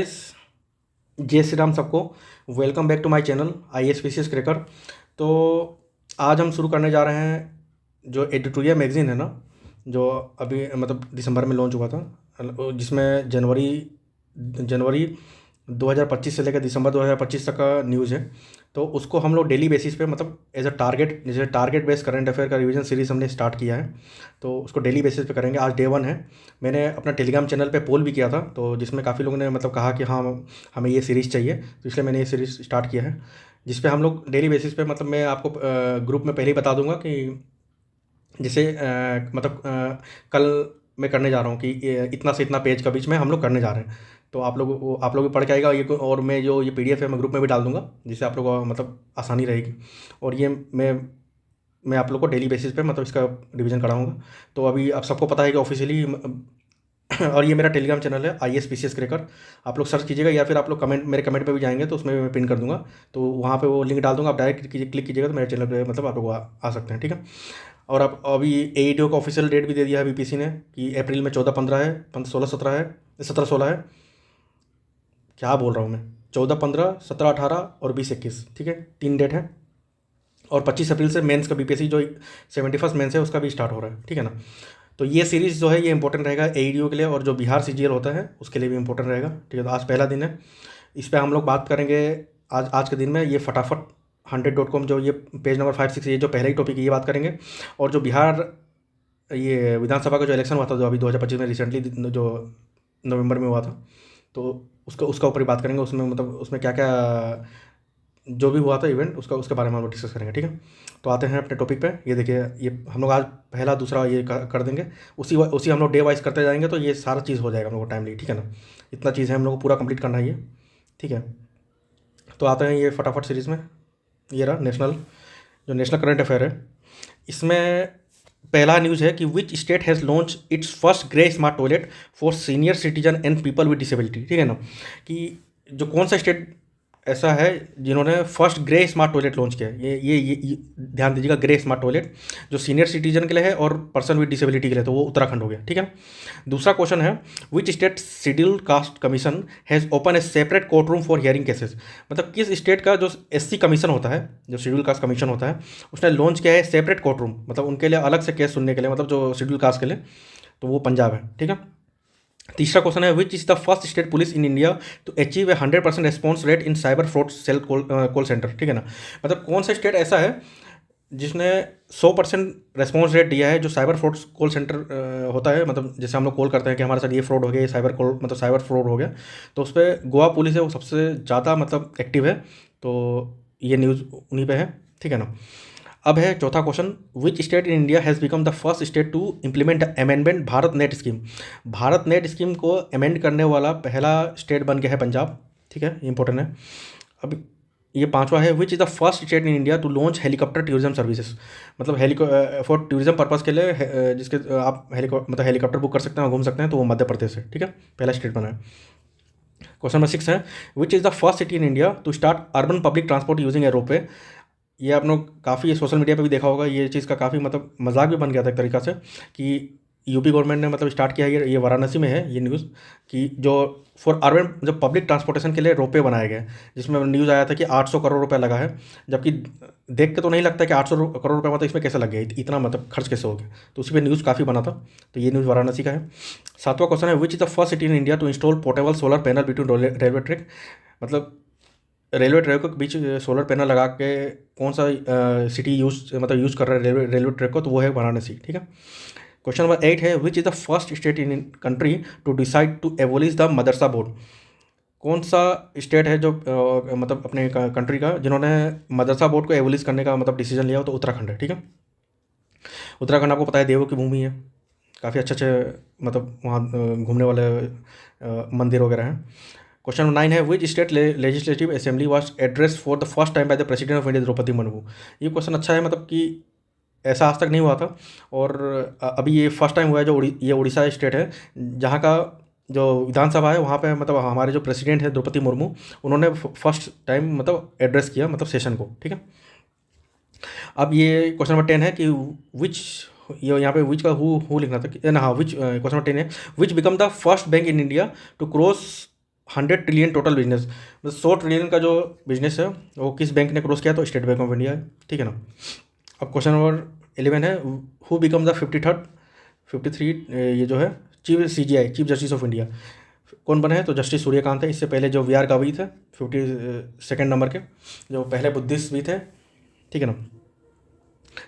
जय श्री राम सबको। Welcome back to my channel ISPCS cracker. तो आज हम शुरू करने जा रहे हैं जो एडिटोरियल मैगज़ीन है ना, जो अभी मतलब दिसंबर में लॉन्च हुआ था, जिसमें जनवरी जनवरी 2025 से लेकर दिसंबर 2025 तक का न्यूज़ है। तो उसको हम लोग डेली बेसिस पे मतलब एज अ टारगेट, जैसे टारगेट बेस्ड करंट अफेयर का रिवीजन सीरीज़ हमने स्टार्ट किया है, तो उसको डेली बेसिस पे करेंगे। आज डे 1 है। मैंने अपना टेलीग्राम चैनल पे पोल भी किया था, तो जिसमें काफ़ी लोगों ने मतलब कहा कि हाँ हमें ये सीरीज़ चाहिए, तो इसलिए मैंने ये सीरीज़ स्टार्ट किया है, जिस पे हम लोग डेली बेसिस पे मतलब मैं आपको ग्रुप में पहले ही बता दूंगा कि जैसे कल मैं करने जा रहा हूँ कि इतना से इतना पेज का बीच में हम लोग करने जा रहे हैं। तो आप लोग भी पढ़ के आएगा ये और मैं जो ये PDF है मैं ग्रुप में भी डाल दूंगा, जिससे आप लोगों को मतलब आसानी रहेगी। और ये मैं आप लोग को डेली बेसिस पे मतलब इसका रिवीजन कराऊंगा। तो अभी आप सबको पता है कि ऑफिशियली और ये मेरा टेलीग्राम चैनल है ISPCS क्रैकर। आप लोग सर्च कीजिएगा या फिर आप लोग कमेंट, मेरे कमेंट पे भी जाएंगे तो उसमें मैं पिन कर दूंगा, तो वहाँ पे वो लिंक डाल दूंगा। आप डायरेक्ट क्लिक कीजिएगा तो मेरे चैनल पे मतलब आप लोग आ सकते हैं, ठीक है। और अब अभी AETO का ऑफिशियल डेट भी दे दिया है BPC ने कि अप्रैल में 14-15 है, 16-17 है, 17-16 है, क्या बोल रहा हूँ मैं, 14-15, 17-18 और 20-21, ठीक है, 3 डेट है। और 25 अप्रैल से मेंस का BPSC जो 71st मेंस है उसका भी स्टार्ट हो रहा है, ठीक है ना। तो ये सीरीज़ जो है ये इंपॉर्टेंट रहेगा AEDO के लिए, और जो बिहार CGL होता है उसके लिए भी इंपॉर्टेंट रहेगा, ठीक है। तो आज पहला दिन है, इस पर हम लोग बात करेंगे आज के दिन में। ये फटाफट 100.com जो ये पेज नंबर 5-6 ये जो पहला ही टॉपिक है ये बात करेंगे। और जो बिहार ये विधानसभा का जो इलेक्शन हुआ था जो अभी 2025 में रिसेंटली जो नवंबर में हुआ था, तो उसका उसका ऊपर ही बात करेंगे। उसमें मतलब उसमें क्या क्या जो भी हुआ था इवेंट उसका उसके बारे में हम लोग डिस्कस करेंगे, ठीक है। तो आते हैं अपने टॉपिक पे। ये देखिए, ये हम लोग आज पहला दूसरा ये कर देंगे, उसी उसी हम लोग डे वाइज करते जाएंगे, तो ये सारा चीज़ हो जाएगा हम लोग को टाइमली, ठीक है ना। इतना चीज़ है हम लोग को पूरा कंप्लीट करना है ये, ठीक है। तो आते हैं ये फटाफट सीरीज़ में। ये रहा जो नेशनल करंट अफेयर है, इसमें पहला न्यूज़ है कि विच state has launch its first grey smart toilet for senior citizen and people with disability, ठीक है ना। कि जो कौन सा स्टेट ऐसा है जिन्होंने first grey smart toilet launch किया है। ये ध्यान दीजिएगा, ग्रे स्मार्ट टॉयलेट जो सीनियर सिटीजन के लिए है और पर्सन विद डिसेबिलिटी के लिए, तो वो उत्तराखंड हो गया, ठीक है। दूसरा क्वेश्चन है which state scheduled caste commission has open A separate court room for hearing cases. मतलब किस स्टेट का जो SC कमीशन होता है, जो शेड्यूल कास्ट कमीशन होता है, उसने लॉन्च किया है सेपरेट कोर्ट रूम, मतलब उनके लिए अलग से केस सुनने के लिए, मतलब जो शेड्यूल कास्ट के लिए, तो वो पंजाब है, ठीक है। तीसरा क्वेश्चन है which is the first state police in India to achieve a 100% response rate in cyber fraud cell call centre, ठीक है ना। मतलब कौन सा स्टेट ऐसा है जिसने 100% रेस्पॉन्स रेट दिया है जो साइबर फ्रॉड कॉल सेंटर होता है। मतलब जैसे हम लोग कॉल करते हैं कि हमारे साथ ये फ्रॉड हो गया, ये साइबर कॉल मतलब साइबर फ्रॉड हो गया, तो उस पर गोवा पुलिस है वो सबसे ज़्यादा मतलब एक्टिव है। तो ये न्यूज़ उन्हीं पे है, ठीक है ना। अब है चौथा question, which state in India has become the first state to implement amendment Bharat net scheme. Bharat net scheme को अमेंड करने वाला पहला स्टेट बन गया है पंजाब, ठीक है, इंपॉर्टेंट है। अब ये पांचवा है which is the first state in India to launch helicopter tourism services. मतलब फॉर टूरिज्म पर्पज़ के लिए जिसके आप हेलीकॉप्टर बुक कर सकते हैं और घूम सकते हैं, तो वो मध्य प्रदेश है, ठीक है, पहला स्टेट बना है। क्वेश्चन नंबर 6 है which is the first city in India to start urban public transport using a ropeway. ये आप लोग काफ़ी सोशल मीडिया पे भी देखा होगा, ये चीज़ का काफ़ी मतलब मजाक भी बन गया था एक तरीका से कि यूपी गवर्नमेंट ने मतलब स्टार्ट किया है। ये वाराणसी में है ये न्यूज़, कि जो फॉर अर्बन जो पब्लिक ट्रांसपोर्टेशन के लिए रोपवे बनाए गए, जिसमें न्यूज़ आया था कि 800 करोड़ रुपए लगा है, जबकि देख के तो नहीं लगता कि 800 करोड़ रुपये मतलब इसमें कैसे लग गया, इतना मतलब खर्च कैसे हो गया, तो उसी पर न्यूज़ काफ़ी बना था। तो ये न्यूज़ वाराणसी का है। सातवां क्वेश्चन है which is the first city in India to install portable solar panel between railway track. मतलब रेलवे ट्रैक के बीच सोलर पैनल लगा के कौन सा सिटी यूज़ कर रहा है रेलवे ट्रैक को, तो वो है वाराणसी, ठीक है। क्वेश्चन नंबर 8 है which is the first state in country to decide to abolish the madrasa board. कौन सा स्टेट है जो मतलब अपने कंट्री का जिन्होंने मदरसा बोर्ड को एबोलिश करने का मतलब डिसीजन लिया हो, तो उत्तराखंड है, ठीक है। उत्तराखंड आपको पता है देवों की भूमि है, काफ़ी अच्छे अच्छे मतलब वहाँ घूमने वाले मंदिर वगैरह हैं। क्वेश्चन नंबर 9 है which state legislative assembly was address for the first time by the president of India Draupadi Murmu. ये क्वेश्चन अच्छा है, मतलब कि ऐसा आज तक नहीं हुआ था, और अभी ये फर्स्ट टाइम हुआ है। ये उड़ीसा स्टेट है जहाँ का जो विधानसभा है वहाँ पे मतलब हमारे जो प्रेसिडेंट है द्रौपदी मुर्मू, उन्होंने फर्स्ट टाइम मतलब एड्रेस किया मतलब सेशन को, ठीक है। अब ये क्वेश्चन नंबर 10 है कि विच, ये यहाँ पे विच का हु लिखना था कि ना, हाँ, विच क्वेश्चन नंबर 10 है which become the first bank in India to cross 100 trillion total business, मतलब 100 ट्रिलियन का जो बिजनेस है वो किस बैंक ने क्रॉस किया, तो स्टेट बैंक ऑफ इंडिया है, ठीक है ना। अब क्वेश्चन नंबर 11 है, हु बिकम द 53 ये जो है chief CJI, chief justice of India, कौन बने हैं, तो जस्टिस सूर्यकांत है। इससे पहले जो VR गावी थे 52nd नंबर के, जो पहले बुद्धिस्ट भी थे, ठीक है ना,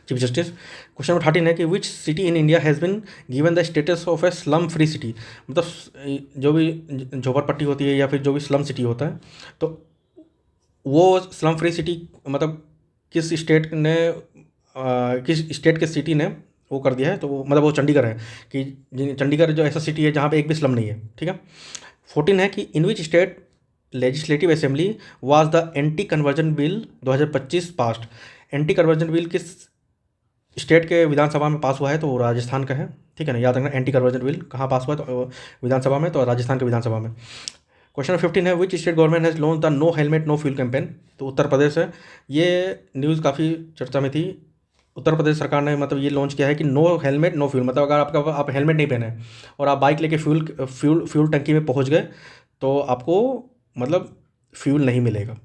चीफ जस्टिस। क्वेश्चन नंबर 13 है कि which city in India has been given the status of A slum free city, मतलब जो भी झोपड़पट्टी होती है या फिर जो भी स्लम सिटी होता है, तो वो स्लम फ्री सिटी मतलब किस स्टेट ने किस स्टेट के सिटी ने वो कर दिया है, तो मतलब वो चंडीगढ़ है, कि चंडीगढ़ जो ऐसा सिटी है जहाँ पे एक भी स्लम नहीं है, ठीक है। 14 है कि in which state legislative assembly was the anti conversion bill 2025 passed, anti conversion bill किस स्टेट के विधानसभा में पास हुआ है, तो वो राजस्थान का है, ठीक है ना, याद रखना। एंटी कन्वर्जन बिल कहाँ पास हुआ है, तो विधानसभा में, तो राजस्थान के विधानसभा में। क्वेश्चन 15 है which state government has launch the no helmet no fuel campaign, तो उत्तर प्रदेश है। ये न्यूज़ काफ़ी चर्चा में थी। उत्तर प्रदेश सरकार ने मतलब ये लॉन्च किया है कि नो हेलमेट नो फ्यूल, मतलब अगर आप हेलमेट नहीं पहने और आप बाइक लेके फ्यूल टंकी में पहुंच गए, तो आपको मतलब फ्यूल नहीं मिलेगा।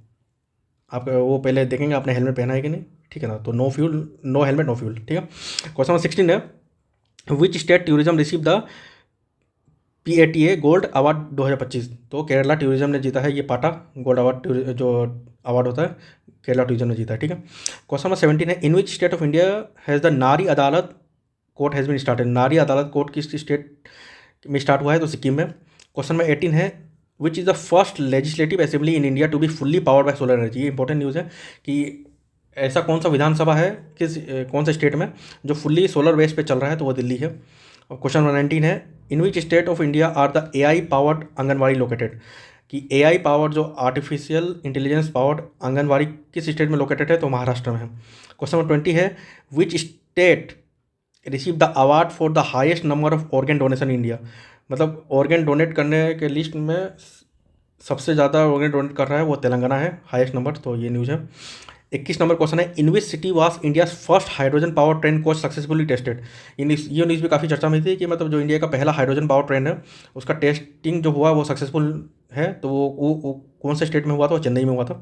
आप वो पहले देखेंगे आपने हेलमेट पहना है कि नहीं, ठीक है ना, तो no fuel, no helmet no fuel, ठीक है। क्वेश्चन नंबर 16 है which state tourism receive the PATA gold award 2025, तो केरला टूरिज्म ने जीता है ये पाटा गोल्ड अवार्ड, जो अवार्ड होता है केरला टूरिज्म ने जीता है, ठीक है। क्वेश्चन नंबर 17 है in which state of India has the Nari Adalat court has been started, नारी अदालत कोर्ट किस स्टेट में स्टार्ट हुआ है, तो सिक्किम में। क्वेश्चन नंबर 18 है which is the first legislative assembly in India to be fully powered by solar energy, ये important news है कि ऐसा कौन सा विधानसभा है कौन से स्टेट में जो फुल्ली सोलर बेस पे चल रहा है, तो वो दिल्ली है। और क्वेश्चन नंबर 19 है in which state of India are the AI powered anganwadi located, कि AI पावर्ड जो आर्टिफिशियल इंटेलिजेंस पावर्ड आंगनवाड़ी किस स्टेट में लोकेटेड है, तो महाराष्ट्र में है। क्वेश्चन नंबर 20 है which state receive the award for the highest number of organ donation India, मतलब ऑर्गन डोनेट करने के लिस्ट में सबसे ज़्यादा ऑर्गन डोनेट कर रहा है वो तेलंगाना है, हाईएस्ट नंबर, तो ये न्यूज़ है। 21 नंबर क्वेश्चन है in which city was India's first hydrogen power train coach successfully tested, ये न्यूज़ भी काफ़ी चर्चा में थी कि मतलब जो इंडिया का पहला हाइड्रोजन पावर ट्रेन है उसका टेस्टिंग जो हुआ वो सक्सेसफुल है, तो वो कौन से स्टेट में हुआ था, वो चेन्नई में हुआ था।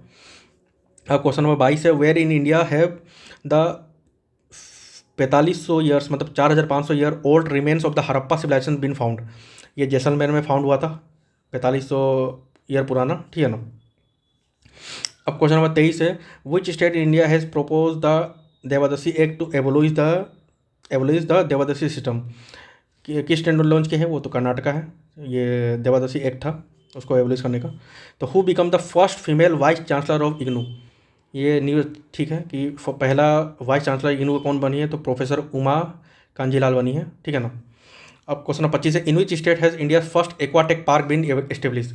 अब क्वेश्चन नंबर 22 है where in India have the 4500 years मतलब 4500 year old remains of the Harappa civilization been found, ये जैसलमेर में फाउंड हुआ था 4500 ईयर पुराना, ठीक है ना। अब क्वेश्चन नंबर 23 है which state in India has propose the Devadasi act to abolish the Devadasi system, किस स्टेट ने लॉन्च किया है, वो तो कर्नाटका है, ये देवादसी एक्ट था उसको एबोलिश करने का। तो who become the first female vice chancellor of IGNOU, ये न्यूज़ ठीक है कि पहला वाइस चांसलर इग्नू कौन बनी है, तो प्रोफेसर उमा कांजीलाल बनी है, ठीक है ना। अब क्वेश्चन नंबर 25 है in which state has India first aquatech park been establish,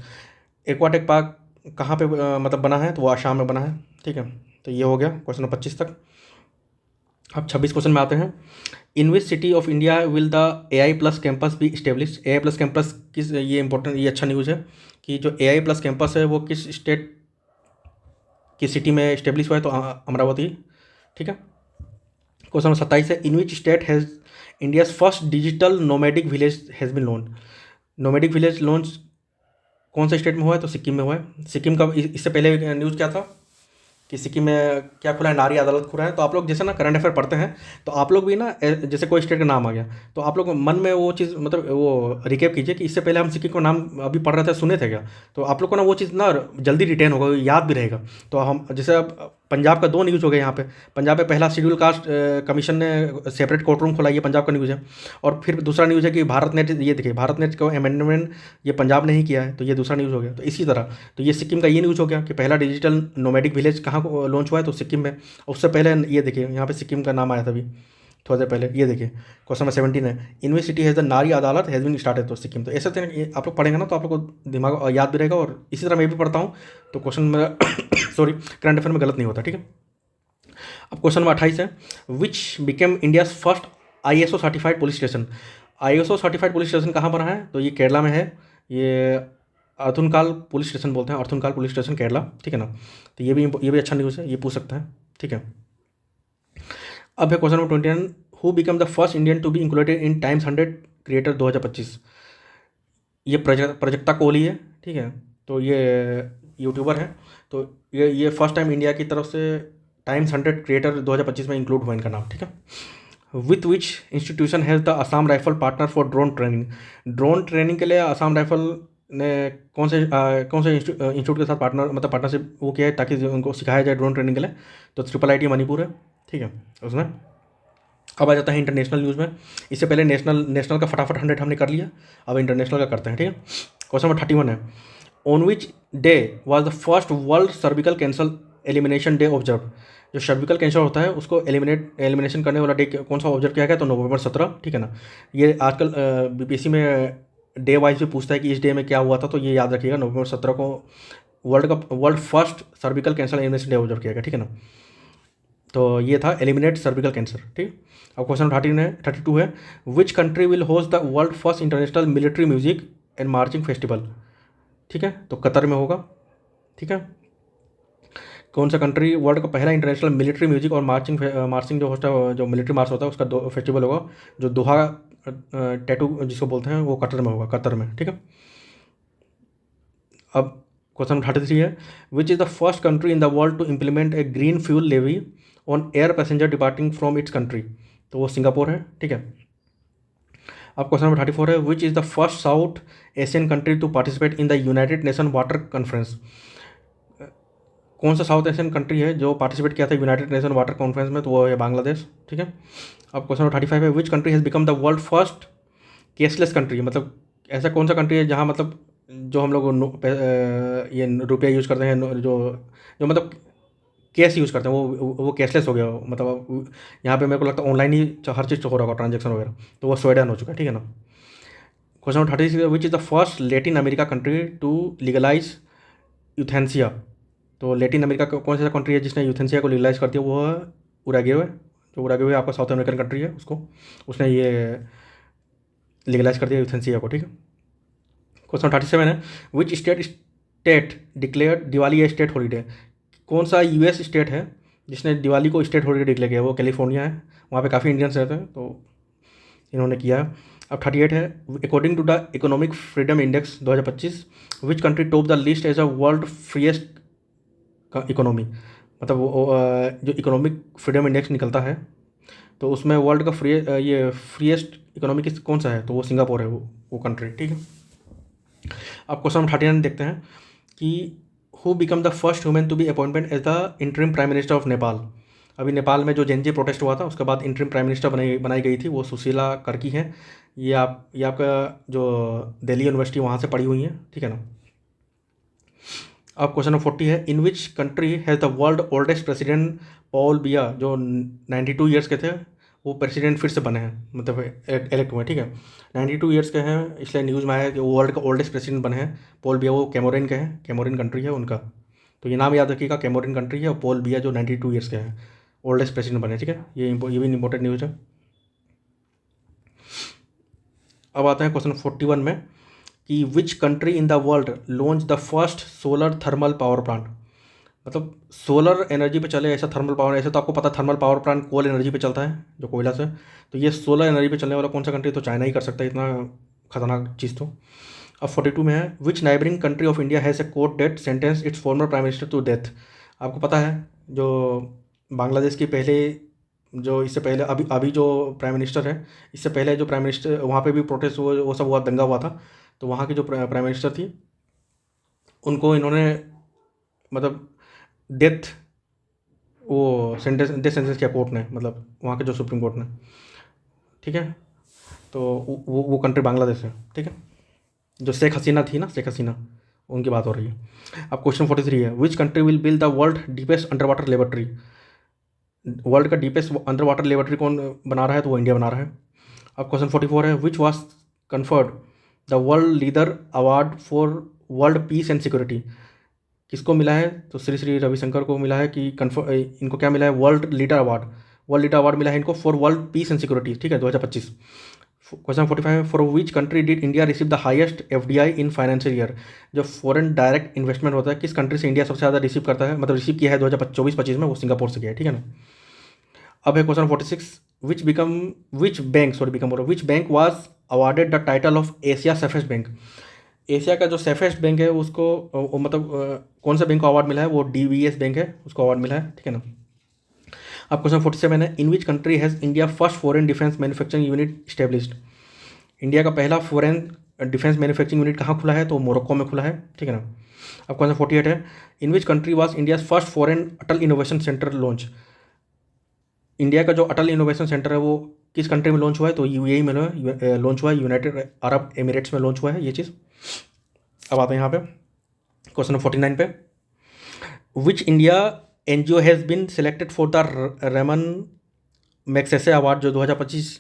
aquatech park कहाँ पे मतलब बना है, तो वो आसाम में बना है, ठीक है। तो ये हो गया क्वेश्चन नंबर 25 तक। अब 26 क्वेश्चन में आते हैं in which city of India will the AI plus campus be establish, AI plus campus किस, ये इंपॉर्टेंट, ये अच्छा न्यूज़ है कि जो AI प्लस कैंपस है वो किस स्टेट की सिटी में इस्टेब्लिश हुआ है, तो अमरावती, ठीक है। क्वेश्चन नंबर 27 है in which state has India's first digital nomadic village has been launch, nomadic village launch कौन से स्टेट में हुआ है, तो सिक्किम में हुआ है। सिक्किम का इससे पहले न्यूज़ क्या था कि सिक्किम में क्या खुला है, नारी अदालत खुला है। तो आप लोग जैसे ना करंट अफेयर पढ़ते हैं तो आप लोग भी ना जैसे कोई स्टेट का नाम आ गया तो आप लोग मन में वो चीज़ मतलब वो रिकेप कीजिए कि इससे पहले हम सिक्किम का नाम अभी पढ़ रहे थे, सुने थे क्या, तो आप लोग को ना वो चीज़ ना जल्दी रिटेन होगा, याद भी रहेगा। तो हम जैसे अब पंजाब का 2 न्यूज़ हो गए यहाँ पे, पंजाब में पहला शेड्यूल कास्ट कमीशन ने सेपरेट कोर्ट रूम खोला, ये पंजाब का न्यूज़ है। और फिर दूसरा न्यूज़ है कि भारत नेट, ये देखिए भारत नेट का अमेंडमेंट ये पंजाब ने ही किया है, तो ये दूसरा न्यूज़ हो गया। तो इसी तरह तो ये सिक्किम का ये न्यूज़ हो गया कि पहला डिजिटल नोमैडिक विलेज कहाँ को लॉन्च हुआ है, तो सिक्किम में। उससे पहले ये देखिए यहाँ पे सिक्किम का नाम आया था अभी थोड़ा देर पहले, ये देखिए क्वेश्चन नंबर 17 है in which city has the Nari अदालत हैज़ बीन स्टार्टेड, तो सिक्किम। तो ऐसे तरह आप लोग पढ़ेंगे ना तो आप लोग को दिमाग याद भी रहेगा, और इसी तरह मैं भी पढ़ता हूँ तो क्वेश्चन में सॉरी करंट अफेयर में गलत नहीं होता, ठीक है। अब क्वेश्चन नंबर 28 है which became India's first ISO certified police station, ISO certified police station कहाँ बना है, तो ये केरला में है, ये अर्थुनकाल पुलिस स्टेशन बोलते हैं, अर्थुनकाल पुलिस स्टेशन केरला, ठीक है ना। तो ये भी अच्छा न्यूज़ है, ये पूछ सकते हैं, ठीक है। अब है question number 21 who become the first Indian to be included in Times 100 creator 2025, ये प्रजक्ता कोहली है, ठीक है। तो ये यूट्यूबर है। तो ये फर्स्ट टाइम इंडिया की तरफ से टाइम्स 100 क्रिएटर 2025 में इंक्लूड हुआ इनका नाम, ठीक है। With which institution has the Assam rifle partner for drone training. Drone training के लिए असम राइफल ने कौन से इंस्टीट्यूट के साथ पार्टनरशिप वो किया है ताकि उनको सिखाया जाए ड्रोन ट्रेनिंग के लिए? तो IIIT मणिपुर है, ठीक है उसमें। अब आ जाता है इंटरनेशनल न्यूज़ में। इससे पहले नेशनल का फटाफट 100 हमने कर लिया, अब इंटरनेशनल का करते हैं, ठीक है। क्वेश्चन नंबर 31 है, on which day was the first world cervical cancer elimination day observe. जो सर्विकल कैंसर होता है उसको एलिमिनेशन करने वाला डे कौन सा ऑब्जर्व किया गया? तो नवंबर 17, ठीक है ना। ये आजकल BPSC में डे वाइज भी पूछता है कि इस डे में क्या हुआ था, तो ये याद रखिएगा, नवंबर 17 को world first cervical cancer elimination day observe किया गया, ठीक है ना। तो ये था एलिमिनेट सर्विकल कैंसर, ठीक। अब क्वेश्चन 32 है, which country will host the world first international military music and marching festival, ठीक है। तो कतर में होगा, ठीक है। कौन सा कंट्री वर्ल्ड का पहला इंटरनेशनल मिलिट्री म्यूजिक और मार्चिंग जो होस्ट है, जो मिलिट्री मार्च होता है उसका फेस्टिवल होगा, जो दोहा टैटू जिसको बोलते हैं, वो कतर में होगा, कतर में, ठीक है। अब क्वेश्चन 33 है, which is the first country in the world to implement a green fuel levy on air passenger departing from its country. तो वो सिंगापुर है, ठीक है। अब क्वेश्चन नंबर 34 है, which is the first South Asian country to participate in the United Nation water conference. कौन सा south Asian country है जो पार्टिसिपेट किया था यूनाइटेड नेशन वाटर कॉन्फ्रेंस में? तो वो है बांग्लादेश, ठीक है। अब क्वेश्चन नंबर 35 है, which country has become the world first cashless country. मतलब ऐसा कौन सा कंट्री है जहाँ मतलब जो हम लोग ये रुपया यूज़ करते हैं, जो जो मतलब कैश यूज़ करते हैं, वो कैशलेस हो गया, मतलब अब यहाँ पे मेरे को लगता है ऑनलाइन ही हर चीज़ हो रहा होगा, ट्रांजेक्शन वगैरह। तो वो स्वीडन हो चुका है, ठीक है ना। Question number 36, which is the first Latin America country to legalise euthanasia. तो लेटिन अमेरिका का कौन सा कंट्री है जिसने यूथेंसिया को लीगलाइज कर दिया? वो है उरुग्वे। जो उरुग्वे आपका साउथ अमेरिकन कंट्री है, उसने ये लीगलाइज कर दिया यूथेंसिया को, ठीक है। क्वेश्चन 37 है, which state declare Diwali A state holiday. कौन सा US स्टेट है जिसने दिवाली को स्टेट हॉलीडे डिक्लेयर किया? वो कैलिफोर्निया है, वहाँ पे काफ़ी इंडियंस रहते हैं, तो इन्होंने किया है। अब 38 है, according to the economic freedom index 2025 which country top the list as a world freest economy. मतलब जो इकोनॉमिक फ्रीडम इंडेक्स निकलता है तो उसमें वर्ल्ड का फ्रीएस्ट इकोनॉमी कौन सा है? तो वो सिंगापुर है, वो कंट्री, ठीक है। अब क्वेश्चन नंबर 39 देखते हैं कि who become the first human to be appointment as the interim prime minister of Nepal. अभी नेपाल में जो जेनजी प्रोटेस्ट हुआ था उसके बाद इंटरिम प्राइम मिनिस्टर बनाई गई थी, वो सुशीला कर्की हैं। ये आपका जो दिल्ली यूनिवर्सिटी वहाँ से पढ़ी हुई हैं, ठीक है ना। अब क्वेश्चन नंबर 40 है, in which country has the world oldest president Paul Biya, जो 92 ईयर्स के थे, वो प्रेसिडेंट फिर से बने हैं, मतलब इलेक्ट हुए, ठीक है। 92 ईयर्स के हैं, इसलिए न्यूज़ में आया कि वो वर्ल्ड का ओल्डेस्ट प्रेसिडेंट बने हैं। पॉल बिया वो कैमोरिन के हैं, कैमोरिन कंट्री है उनका, तो ये नाम याद रखिएगा, कैमोरिन कंट्री है, और पॉल बिया जो 92 ईयर्स के हैं ओल्डेस्ट प्रेसिडेंट बने, ठीक है। ये भी इंपॉर्टेंट न्यूज़ है। अब आते हैं क्वेश्चन 41 में कि which country in the world launch the first solar thermal power plant. मतलब सोलर एनर्जी पे चले ऐसा थर्मल पावर, ऐसे तो आपको पता thermal power plant coal energy पे चलता है, जो कोयला से। तो ये सोलर एनर्जी पे चलने वाला कौन सा कंट्री? तो चाइना ही कर सकता है इतना खतरनाक चीज़ तो। अब 42 में है, which neighbouring country of India has a court date sentence its former prime minister to death. आपको पता है जो बांग्लादेश की पहले जो इससे पहले अभी जो प्राइम मिनिस्टर है, इससे पहले जो प्राइम मिनिस्टर वहाँ पे भी प्रोटेस्ट वो सब हुआ, दंगा हुआ था, तो वहाँ की जो प्राइम मिनिस्टर थी उनको इन्होंने मतलब डेथ डेथ सेंटेंस किया कोर्ट ने, मतलब वहाँ के जो सुप्रीम कोर्ट ने, ठीक है। तो वो कंट्री बांग्लादेश है, ठीक है। जो शेख हसीना थी ना, शेख हसीना, उनकी बात हो रही है। अब क्वेश्चन 43 है, which country will build the world deepest under water laboratory. World का डीपेस्ट अंडर वाटर लेबोरेटरी कौन बना रहा है? तो वो इंडिया बना रहा है। अब क्वेश्चन 44 है, which was conferred the world leader award for world peace and security. किसको मिला है? तो श्री रविशंकर को मिला है कि इनको क्या मिला है? वर्ल्ड लीडर अवार्ड मिला है इनको for world peace and security, ठीक है, 2025। Question 45, for which country did India receive the highest FDI in financial year. जो फॉरेन डायरेक्ट इन्वेस्टमेंट होता है, किस कंट्री से इंडिया सबसे ज़्यादा रिसीव करता है, मतलब रिसीव किया है 2024-25 में? वो सिंगापुर से किया है, ठीक है ना। अब है question 46, which bank was awarded the title of Asia safest bank. Asia का जो सेफेस्ट बैंक है उसको मतलब कौन सा बैंक को अवार्ड मिला है, वो DBS बैंक है, उसको अवार्ड मिला है, ठीक है ना। अब क्वेश्चन 47 है, in which country has India first foreign defence manufacturing unit established. India का पहला फॉरेन डिफेंस मैन्युफैक्चरिंग यूनिट कहाँ खुला है, तो मोरक्को में खुला है, ठीक है ना। अब क्वेश्चन 48 है, in which country was India first foreign Atal innovation centre launch. India का जो अटल इनोवेशन सेंटर है वो किस कंट्री में लॉन्च हुआ है, तो UAE में लॉन्च हुआ है, यूनाइटेड अरब एमिरेट्स में लॉन्च हुआ है ये चीज़। अब आते हैं यहाँ पे क्वेश्चन 49 पे, which India NGO has been selected for the Ramon Magsaysay award, जो 2025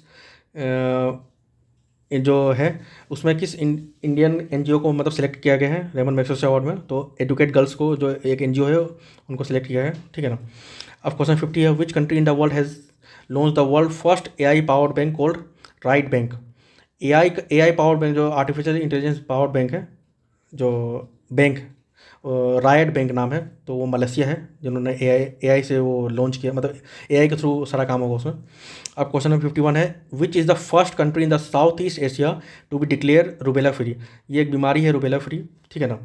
जो है उसमें किस इंडियन NGO को मतलब सेलेक्ट किया गया है रेमन मैग्सेसे अवार्ड में, तो एडुकेट गर्ल्स को जो एक NGO है उनको सेलेक्ट किया है, ठीक है ना। अब क्वेश्चन 50 है, which country in the world has launch the world first AI powered bank called right bank. AI powered bank, जो आर्टिफिशियल इंटेलिजेंस पावर्ड बैंक है, जो बैंक रायट बैंक नाम है, तो वो मलेशिया है जिन्होंने AI से वो लॉन्च किया, मतलब AI के थ्रू सारा काम होगा उसमें। अब क्वेश्चन नंबर 51 है, which is the first country in the South east Asia to be declare rubella free. ये एक बीमारी है रूबेला फ्री, ठीक है ना।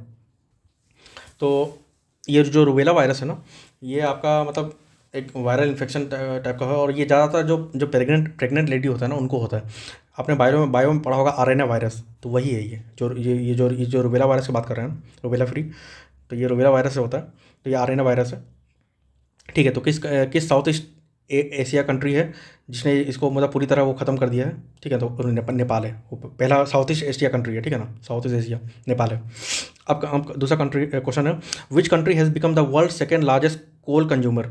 तो ये जो रूबेला वायरस है ना, ये आपका मतलब एक वायरल इन्फेक्शन टाइप का है, और ये ज़्यादातर जो प्रेग्नेंट लेडी होता है ना उनको होता है। आपने बायो में पढ़ा होगा RNA वायरस, तो वही है ये जो रूबेला वायरस की बात कर रहे हैं, रूबेला फ्री, तो ये रूबेला वायरस से होता है, तो ये RNA वायरस है, ठीक है। तो किस साउथ ईस्ट एशिया कंट्री है जिसने इसको मतलब पूरी तरह वो ख़त्म कर दिया है, ठीक है, तो नेपाल है, वो पहला साउथ ईस्ट एशिया कंट्री है, ठीक है ना, साउथ ईस्ट एशिया नेपाल है। अब दूसरा कंट्री क्वेश्चन है, which country has become the world second largest coal consumer.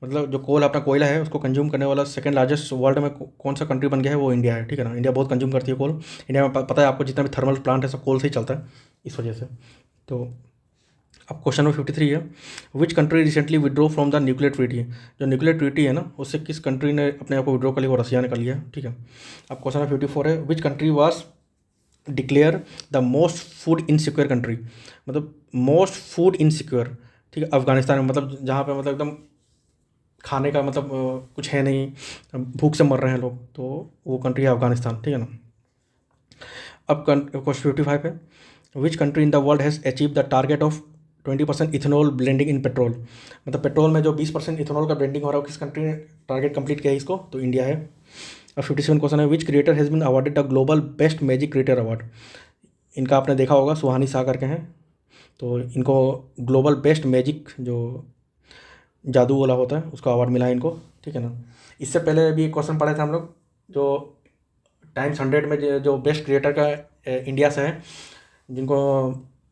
मतलब जो कोल अपना कोयला है उसको कंज्यूम करने वाला सेकंड लार्जेस्ट वर्ल्ड में कौन सा कंट्री बन गया है, वो इंडिया है, ठीक है ना। इंडिया बहुत कंज्यूम करती है कोल। इंडिया में पता है आपको, जितना भी थर्मल प्लांट है सब कोल से ही चलता है, इस वजह से। तो अब क्वेश्चन नंबर 53 है, which country recently withdraw from the nuclear treaty. जो न्यूक्लियर ट्रीटी है ना, उससे किस कंट्री ने अपने आप को विड्रॉ कर लिया, वो रसिया ने कर लिया, ठीक है। अब क्वेश्चन नंबर 54 है, which country was declare the most food insecure country. मतलब मोस्ट फूड इनसिक्योर, ठीक है, अफगानिस्तान में, मतलब जहाँ पे मतलब एकदम खाने का मतलब कुछ है नहीं, भूख से मर रहे हैं लोग, तो वो कंट्री है अफगानिस्तान, ठीक है ना। अब क्वेश्चन 55 है, which country in the world has achieve the target of 20% ethanol blending in petrol. मतलब पेट्रोल में जो 20% इथेनॉल का ब्लेंडिंग हो रहा है, किस कंट्री ने टारगेट कंप्लीट किया है इसको, तो इंडिया है। अब 57 क्वेश्चन है, which creator has been awarded the global best magic creator award. इनका आपने देखा होगा, सुहानी शाह करके हैं, तो इनको ग्लोबल बेस्ट मैजिक जो जादू वाला होता है उसका अवार्ड मिला है इनको, ठीक है ना। इससे पहले भी एक क्वेश्चन पढ़े थे हम लोग, जो टाइम्स 100 में जो बेस्ट क्रिएटर का इंडिया से है,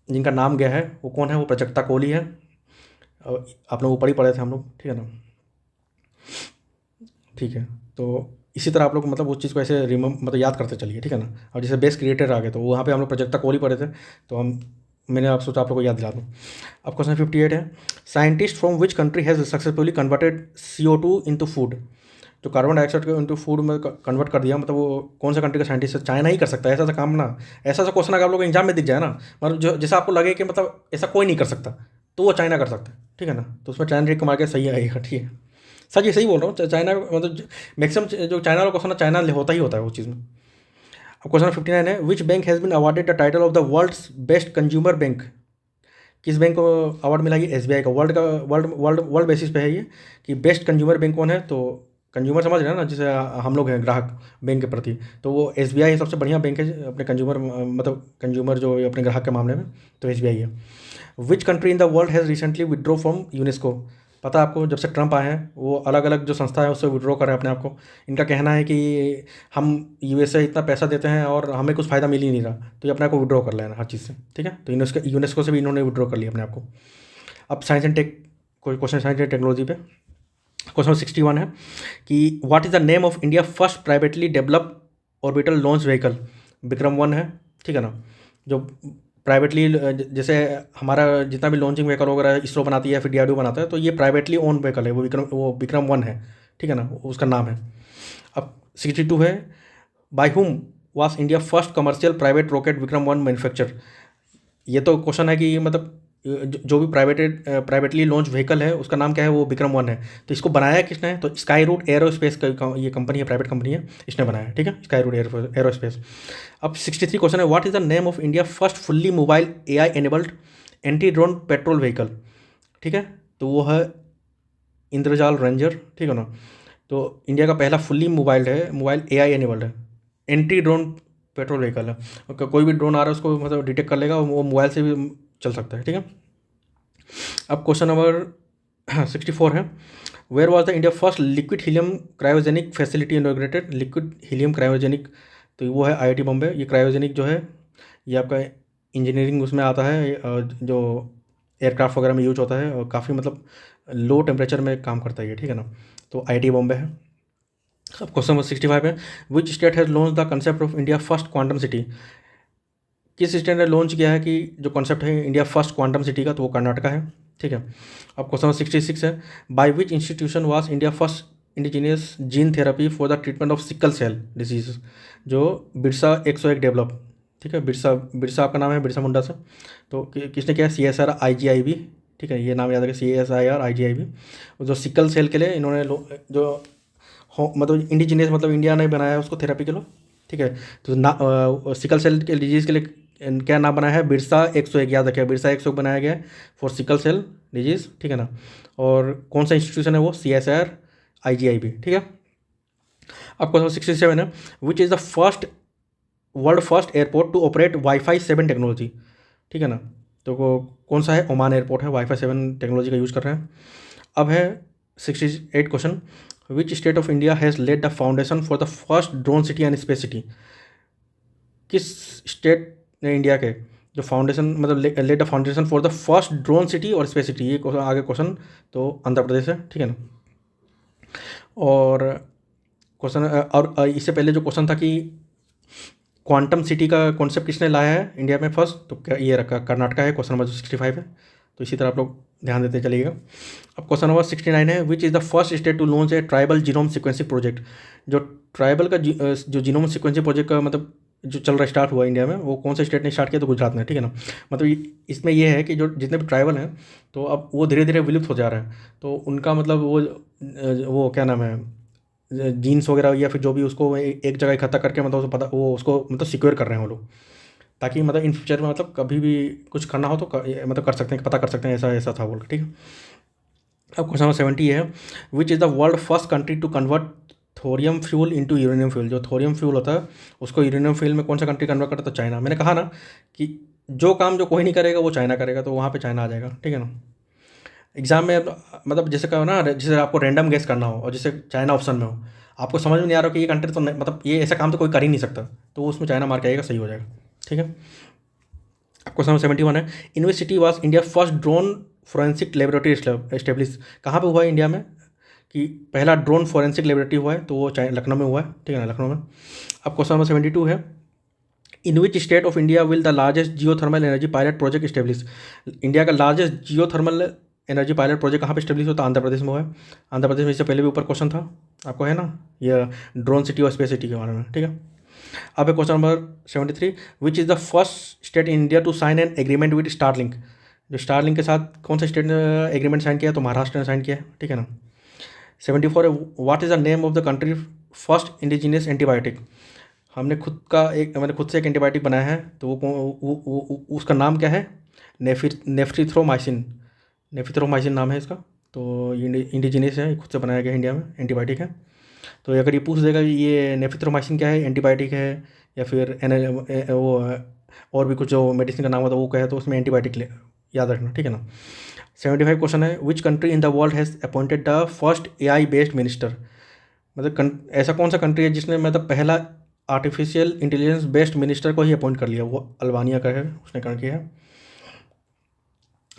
जिनका नाम गया है, वो कौन है, वो प्राजक्ता कोहली है। आप लोग ऊपर ही पढ़े थे हम लोग, ठीक है ना, ठीक है। तो इसी तरह आप लोग मतलब उस चीज़ को ऐसे मतलब याद करते चलिए, ठीक है ना। और जैसे बेस्ट क्रिएटर आ गए तो वहाँ पे हम लोग प्राजक्ता कोहली पढ़े थे, तो मैंने आप सोचा आप लोग को याद दिला दूँ। अब क्वेश्चन 58 है, scientist from which country has successfully converted CO2 into food. जो कार्बन डाइऑक्साइड को इनटू फूड में कन्वर्ट कर दिया, मतलब वो कौन सा कंट्री का साइंटिस्ट है। चाइना ही कर सकता है ऐसा काम ना, ऐसा क्वेश्चन अगर आप लोग एग्जाम में दिख जाए ना, मतलब जो जैसा आपको लगे कि मतलब ऐसा कोई नहीं कर सकता, तो वो चाइना कर सकता है, ठीक है ना। तो उसमें चाइना रिक मार के सही आएगा, ठीक है। सर ये सही बोल रहा हूँ, चाइना मतलब मैक्सिमम जो चाइना वाला क्वेश्चन है, चाइना होता ही होता है वो चीज़ में। अब क्वेश्चन 59 है, which bank has been awarded the title of the world's best consumer bank. किस बैंक को अवार्ड मिला, ये SBI का, वर्ल्ड बेसिस पे है ये, कि बेस्ट कंज्यूमर बैंक कौन है। तो कंज्यूमर समझ रहे हैं ना, जैसे हम लोग हैं ग्राहक बैंक के प्रति, तो वो SBI सबसे बढ़िया बैंक है अपने कंज्यूमर, मतलब कंज्यूमर जो अपने ग्राहक के मामले में, तो SBI है। Which country in the world has recently withdraw from UNESCO. पता है आपको, जब से ट्रंप आए हैं वो अलग अलग जो संस्था है उससे विड्रॉ कर रहे हैं अपने आप को। इनका कहना है कि हम USA इतना पैसा देते हैं और हमें कुछ फ़ायदा मिल ही नहीं रहा, तो ये अपने आप को विड्रॉ कर लेना हर चीज़ से, ठीक है। तो यूनेस्को से भी इन्होंने विड्रॉ कर लिया अपने आप को। अब साइंस एंड टेक, कोई क्वेश्चन साइंस एंड टेक्नोलॉजी पे। क्वेश्चन 61 है कि what is the name of India first privately develop orbital launch vehicle. Vikram 1 है, ठीक है ना। जो प्राइवेटली, जैसे हमारा जितना भी लॉन्चिंग व्हीकल वगैरह इसरो बनाती है, फिर DRDO बनाता है, तो ये प्राइवेटली ओन व्हीकल है, वो विक्रम 1 है, ठीक है ना, उसका नाम है। अब 62 है, by whom was India first commercial private rocket Vikram 1 manufacture. ये तो क्वेश्चन है कि मतलब जो भी प्राइवेटली लॉन्च व्हीकल है उसका नाम क्या है, वो विक्रम 1 है। तो इसको बनाया किसने है, तो स्काई रूट एरोस्पेस का ये कंपनी है, प्राइवेट कंपनी है, इसने बनाया है, ठीक है, स्काई रूट एरोस्पेस। अब 63 क्वेश्चन है, what is the name of India first fully mobile AI enabled anti drone petrol vehicle, ठीक है, तो वो है इंद्रजाल रेंजर, ठीक है ना। तो इंडिया का पहला फुल्ली मोबाइल AI एनेबल्ड है, एंटी ड्रोन पेट्रोल व्हीकल है। कोई भी ड्रोन आ रहा है उसको मतलब डिटेक्ट कर लेगा, वो मोबाइल से भी चल सकता है, ठीक है। अब क्वेश्चन नंबर 64 है, where was the India first liquid helium cryogenic facility inaugurated, liquid helium cryogenic, तो वो है IIT बॉम्बे। ये क्रायोजेनिक जो है ये आपका इंजीनियरिंग उसमें आता है, जो एयरक्राफ्ट वगैरह में यूज होता है, और काफ़ी मतलब लो टेम्परेचर में काम करता है ये, ठीक है ना। तो IIT बॉम्बे है। अब क्वेश्चन नंबर 65 है, which state has launch the concept of India first quantum city, किस स्टेट ने लॉन्च किया है कि जो कॉन्सेप्ट है इंडिया फर्स्ट क्वांटम सिटी का, तो वो कर्नाटका है, ठीक है। अब क्वेश्चन नंबर 66 है, by which institution was India first indigenous gene therapy for the treatment of sickle cell disease, जो बिरसा 101 डेवलप, ठीक है, बिरसा आपका नाम है, बिरसा मुंडा से। तो किसने किया, CSR IGIB, ठीक है, ये नाम याद रखें, CSIR IGIB। जो सिकल सेल के लिए इन्होंने जो मतलब इंडिजीनियस मतलब इंडिया ने बनाया है उसको थेरेपी के लिए, ठीक है। तो सिकल सेल के डिजीज़ के लिए क्या नाम बनाया है, बिरसा 101, याद रखिए, बिरसा 101 बनाया गया है फॉर सिकल सेल डिजीज़, ठीक है ना। और कौन सा इंस्टीट्यूशन है वो, CSR IGIB, ठीक है। अब क्वेश्चन 67 है, which is the world first airport to operate Wi-Fi 7 technology, ठीक है ना। तो कौन सा है, ओमान एयरपोर्ट है, Wi-Fi 7 टेक्नोलॉजी का यूज़ कर रहे हैं। अब है 68 question, which state of India has led the foundation for the first drone city and space city, किस स्टेट ने इंडिया के जो फाउंडेशन मतलब led the foundation for the first drone city और स्पेस सिटी, ये आगे क्वेश्चन, तो आंध्र प्रदेश है, ठीक है ना। और क्वेश्चन और इससे पहले जो क्वेश्चन था कि क्वांटम सिटी का कॉन्सेप्ट किसने लाया है इंडिया में फर्स्ट, तो क्या ये रखा, कर्नाटका है, क्वेश्चन नंबर 65 है। तो इसी तरह आप लोग ध्यान देते चलिएगा। अब क्वेश्चन नंबर 69 है, which is the first state to launch a tribal genome sequencing project, जो ट्राइबल का जो जीनोम सिक्वेंसिंग प्रोजेक्ट का मतलब जो चल रहा स्टार्ट हुआ इंडिया में, वो कौन से स्टेट ने स्टार्ट किया, तो गुजरात ने, ठीक है ना। मतलब इसमें ये है कि जो जितने भी ट्राइबल हैं तो अब वो धीरे धीरे विलुप्त हो जा रहा है, तो उनका मतलब वो क्या नाम है, जीन्स वगैरह या फिर जो भी उसको एक जगह इकट्ठा करके मतलब उसको पता वो उसको मतलब सिक्योर कर रहे हैं वो लोग, ताकि मतलब इन फ्यूचर में मतलब कभी भी कुछ करना हो तो मतलब कर सकते हैं, पता कर सकते हैं ऐसा ऐसा था बोल के, ठीक है। अब क्वेश्चन नंबर 70 है, which is the world first country to convert thorium fuel into uranium fuel, जो थोरियम फ्यूल होता है उसको यूरेनियम फ्यूल में कौन सा कंट्री कन्वर्ट करता है, तो चाइना। मैंने कहा ना कि जो काम जो कोई नहीं करेगा वो चाइना करेगा, तो वहाँ पे चाइना आ जाएगा, ठीक है ना। एग्जाम में मतलब जैसे कहो ना, जैसे आपको रैंडम गेस करना हो और जैसे चाइना ऑप्शन में हो, आपको समझ में नहीं आ रहा कि ये कंट्री तो नहीं, मतलब ये ऐसा काम तो कोई कर ही नहीं सकता, तो उसमें चाइना मार के आएगा, सही हो जाएगा, ठीक है। क्वेश्चन नंबर 71 है, university was India first drone forensic laboratory establish, कहाँ पे हुआ है इंडिया में कि पहला ड्रोन फोरेंसिक लेबोरेटरी हुआ है, तो वो लखनऊ में हुआ है, ठीक है ना, लखनऊ में। अब क्वेश्चन नंबर 72 है, in which state of India will the largest geothermal energy pilot project establish, India का largest geothermal energy pilot project कहाँ पे स्टेब्लिश होता है, आंध्र प्रदेश में हुआ है। आंध्र प्रदेश में इससे पहले भी ऊपर क्वेश्चन था आपको, है ना, ये ड्रोन सिटी और स्पेस सिटी के बारे में, ठीक है। अब है question number 73, which is the first state in India to sign an agreement with Starlink, जो स्टारलिंक के साथ कौन सा स्टेट ने एग्रीमेंट साइन किया, तो महाराष्ट्र ने साइन किया है, ठीक है ना। 74 है, what is the name of the country first indigenous antibiotic, मैंने खुद से एक एंटीबायोटिक बनाया है, तो उसका नाम क्या है, नेफ्रिथ्रोमाइसिन, नेफ्रिथ्रोमाइसिन नाम है इसका। तो ये इंडिजीनियस है, खुद से बनाया गया इंडिया में एंटीबायोटिक है। तो अगर ये पूछ देगा कि ये नेफ्रिथ्रोमाइसिन क्या है, एंटीबायोटिक है या फिर वो और भी कुछ जो मेडिसिन का नाम होता है वो कहे, तो उसमें एंटीबायोटिक याद रखना, ठीक है ना। 75 क्वेश्चन है, which country in the world has appointed the first AI based minister, मतलब ऐसा कौन सा कंट्री है जिसने मतलब पहला आर्टिफिशियल इंटेलिजेंस बेस्ड मिनिस्टर को ही अपॉइंट कर लिया, वो अल्बानिया का है, उसने कर किया है।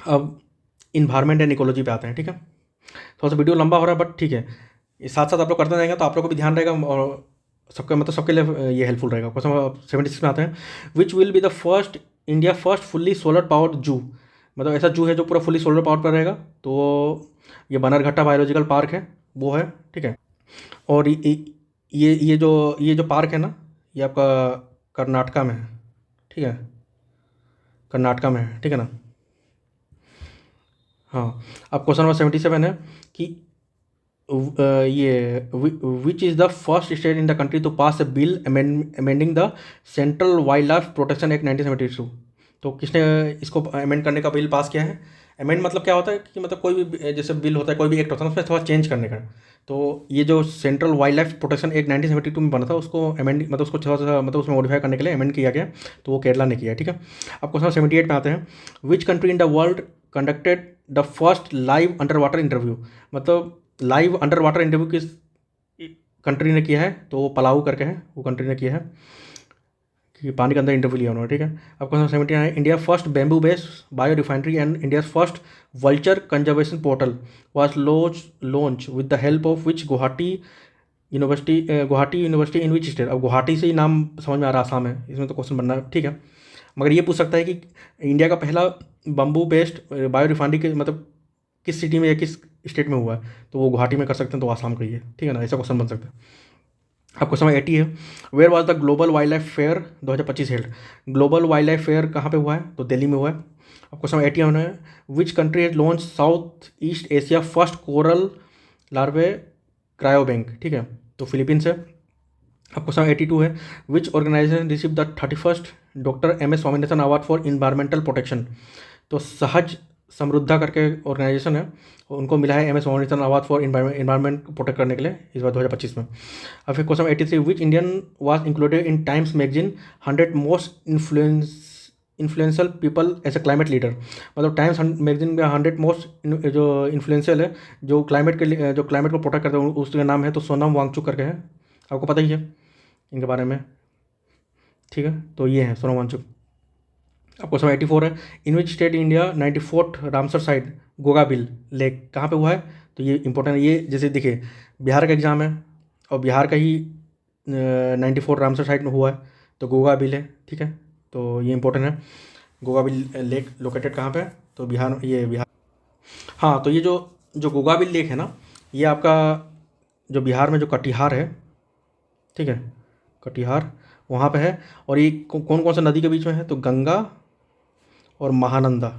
अब इन्वायरमेंट एंड इकोलॉजी पे आते हैं, ठीक है। थोड़ा सा वीडियो लंबा हो रहा है बट ठीक है, ये साथ साथ आप लोग करते जाएंगे तो आप लोग को भी ध्यान रहेगा और सबके मतलब सबके लिए ये हेल्पफुल रहेगा। क्वेश्चन 76 में आते हैं, which will be the first India first fully solar powered जू, मतलब ऐसा जू है जो पूरा फुल्ली सोलर पावर पर रहेगा, तो ये बनरघट्टा बायोलॉजिकल पार्क है, वो है, ठीक है। और ये जो पार्क है ना, ये आपका कर्नाटका में है, ठीक है, कर्नाटका में है, ठीक है ना। हाँ, अब क्वेश्चन नंबर 77 है कि ये which is the first state in the country to pass a bill amending the central wildlife protection act 1972। तो किसने इसको अमेंड करने का बिल पास किया है? अमेंड मतलब क्या होता है कि मतलब कोई भी जैसे बिल होता है, कोई भी एक्ट होता है उसमें थोड़ा चेंज करने का। तो ये जो central wildlife protection act 1972 में बना था, उसको अमेंड मतलब उसको थोड़ा सा मतलब उसमें मॉडिफाई करने के लिए अमेंड किया गया। तो वो केरला ने किया है, ठीक है। अब क्वेश्चन 78 में आते हैं, विच country in the world conducted the first live under water interview. मतलब लाइव अंडर वाटर इंटरव्यू किस कंट्री ने किया है? तो वो पलाऊ करके है, वो कंट्री ने किया है कि पानी के अंदर इंटरव्यू लिया उन्होंने, ठीक है। अब क्वेश्चन 79 है, India first bamboo based bio refinery and India first vulture conservation portal was launch with the help of which Guwahati university in which state. अब गुवाहाटी से ही नाम समझ में आ रहा है, आसाम है, इसमें तो क्वेश्चन बनना है, ठीक है। मगर ये पूछ सकता है कि इंडिया का पहला बम्बू बेस्ड बायो रिफाइनरी के मतलब किस सिटी में या किस स्टेट में हुआ है? तो वो गुवाहाटी में कर सकते हैं, तो आसाम का ही है, ठीक है ना, ऐसा क्वेश्चन बन सकता है। अब क्वेश्चन नंबर 80 है, where was the global wildlife fair 2025 held. Global wildlife fair कहाँ पे हुआ है? तो दिल्ली में हुआ है। अब क्वेश्चन नंबर 81 है, which country has launch south east Asia first coral larvae cryo bank, ठीक है, तो फिलीपींस है। अब क्वेश्चन 82 है, which organisation receive the 31st doctor MS Swaminathan award for environmental protection. तो सहज समृद्धा करके ऑर्गेनाइजेशन है, उनको मिला है MS Swaminathan award for environment protect करने के लिए इस बार 2025 में। अब फिर question 83, which Indian was included in Times magazine 100 most influential people as a climate leader. मतलब टाइम्स मैगजीन में 100 मोस्ट जो इन्फ्लुएंशियल है, जो क्लाइमेट के जो क्लाइमेट को प्रोटेक्ट करते हैं, उसका नाम है तो सोनम वांगचुक करके है, आपको पता ही है इनके बारे में, ठीक है। तो ये है सोनम वांगचुक। अब क्वेश्चन 84 है, in which state India 94th Ramsar site Gogabil lake कहाँ पे हुआ है? तो ये इंपॉर्टेंट है, ये जैसे देखिए बिहार का एग्जाम है और बिहार का ही 94 रामसर साइट में हुआ है, तो गोगाबिल है, ठीक है। तो ये इंपॉर्टेंट है, गोगाबिल लेक लोकेटेड कहाँ पे है? तो बिहार, ये बिहार। हाँ, तो ये जो जो गोगाबिल लेक है ना, ये आपका जो बिहार में जो कटिहार है, ठीक है, कटिहार वहाँ पे है। और ये कौन कौन सा नदी के बीच में है? तो गंगा और महानंदा,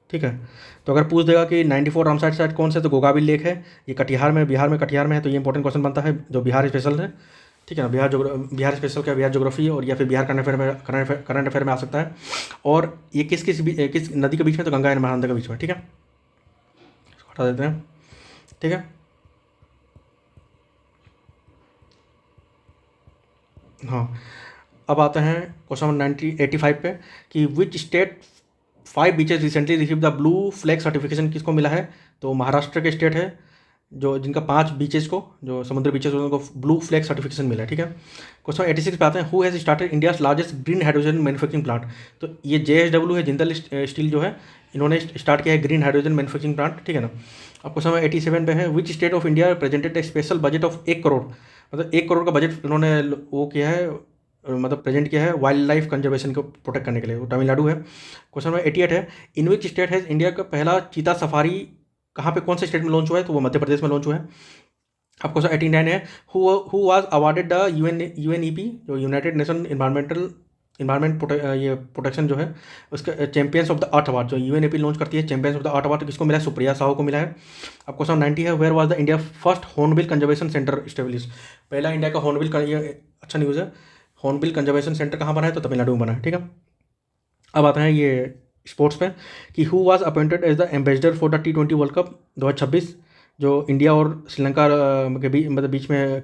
ठीक है। तो अगर पूछ देगा कि 94 रामसार साइट कौन से, तो गोगाबिल लेक है, ये कटिहार में, बिहार में कटिहार में है। तो ये इंपॉर्टेंट क्वेश्चन बनता है जो बिहार स्पेशल है, ठीक है ना, बिहार स्पेशल का बिहार ज्योग्राफी और या फिर बिहार करंट अफेयर में आ सकता है। और ये किस नदी के बीच में? तो गंगा एंड महानंदा के बीच में, ठीक है। इसको हटा देते हैं, ठीक है। हाँ, अब आते हैं क्वेश्चन नंबर 85 पे कि which state 5 beaches recently receive the blue flag certification. किसको मिला है? तो महाराष्ट्र के स्टेट है जो जिनका 5 बीचेज को, जो समुद्री बीचेज उनको ब्लू फ्लैग सर्टिफिकेशन मिला है, ठीक है। क्वेश्चन 86 पे आते हैं, who has started India's largest green hydrogen manufacturing plant. तो ये JSW है, जिंदल स्टील जो है, इन्होंने स्टार्ट किया है ग्रीन हाइड्रोजन मैन्युफैक्चरिंग प्लांट, ठीक है ना। अब क्वेश्चन नंबर 87 पे है, which state of India presented A special budget of 1 crore. मतलब 1 करोड़ का बजट इन्होंने वो किया है, मतलब प्रेजेंट किया है वाइल्ड लाइफ कंजर्वेशन को प्रोटेक्ट करने के लिए, वो तमिलनाडु है। क्वेश्चन नंबर 88 है, in which state has India का पहला चीता सफारी कहाँ पे, कौन से स्टेट में लॉन्च हुआ है? तो वो मध्य प्रदेश में लॉन्च हुआ है। अब क्वेश्चन 89 है, who was awarded the UNEP जो यूनाइटेड नेशन इन्वायरमेंट ये प्रोटेक्शन जो है उसका champions of the earth award, जो UNEP लॉन्च करती है champions of the earth award, किसको मिला है? सुप्रिया साहू को मिला है। अब क्वेश्चन 90 है, where was the India first hornbill conservation center establish. पहला इंडिया का हॉर्नबिल का, ये अच्छा न्यूज़ है, हॉर्नबिल कंजर्वेशन सेंटर कहाँ बना है? तो तमिलनाडु में बना है, ठीक है। अब आता है ये स्पोर्ट्स पे कि who was appointed as the ambassador for the T20 world cup 2026, जो इंडिया और श्रीलंका के बीच मतलब बीच में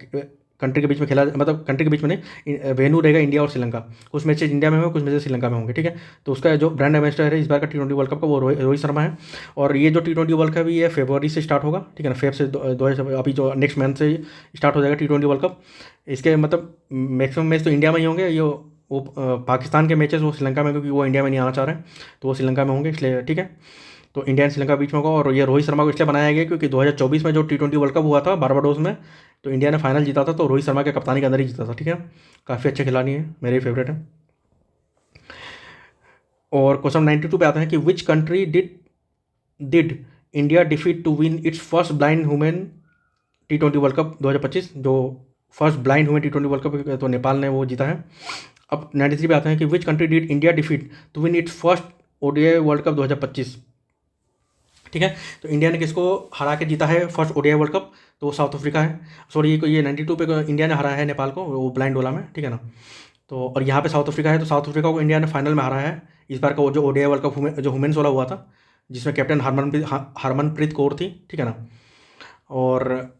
कंट्री के बीच में खेला, मतलब कंट्री के बीच में नहीं, वेन्यू रहेगा इंडिया और श्रीलंका। कुछ मैचेज इंडिया में होंगे, कुछ मैचेज श्रीलंका में होंगे, ठीक है। तो उसका जो ब्रांड एम्बेसडर है इस बार का T20 वर्ल्ड कप का, वो रोहित शर्मा है। और ये जो T20 वर्ल्ड कप ये फरवरी से स्टार्ट होगा, ठीक है ना, फेब से अभी जो नेक्स्ट मंथ से स्टार्ट हो जाएगा T20 वर्ल्ड कप। इसके मतलब मैक्सिमम मैच तो इंडिया में ही होंगे, ये वो पाकिस्तान के मैचेस वो श्रीलंका में, क्योंकि वो इंडिया में नहीं आना चाह रहे हैं, तो वो श्रीलंका में होंगे, इसलिए, ठीक है। तो इंडिया एंड श्रीलंका बीच में होगा। और ये रोहित शर्मा को इसलिए बनाया गया क्योंकि 2024 में जो T20 वर्ल्ड कप हुआ था बारबाडोस में, तो इंडिया ने फाइनल जीता था, तो रोहित शर्मा के कप्तानी के अंदर ही जीता था, ठीक है। काफ़ी अच्छे खिलाड़ी हैं, मेरे फेवरेट हैं। और क्वेश्चन 92 पे आते हैं कि which country did India defeat to win its first blind women T20 world cup 2025। जो first blind women T20 world cup, तो नेपाल ने वो जीता है। अब 93 पे आते हैं कि which country did India defeat to win its first ODI world cup 2025। ठीक है। तो इंडिया ने किसको हरा के जीता है फर्स्ट ओडीआई वर्ल्ड कप, तो वो साउथ अफ्रीका है। सॉरी, ये 92 पे इंडिया ने हराया है नेपाल को, वो ब्लाइंड डोला में, ठीक है ना। तो और यहाँ पे साउथ अफ्रीका है, तो साउथ अफ्रीका को इंडिया ने फाइनल में हराया है। इस बार का वो जो ओडीआई वर्ल्ड कप जो वुमेन्स वाला हुआ था, जिसमें कैप्टन हरमनप्रीत कौर थी, ठीक है ना। और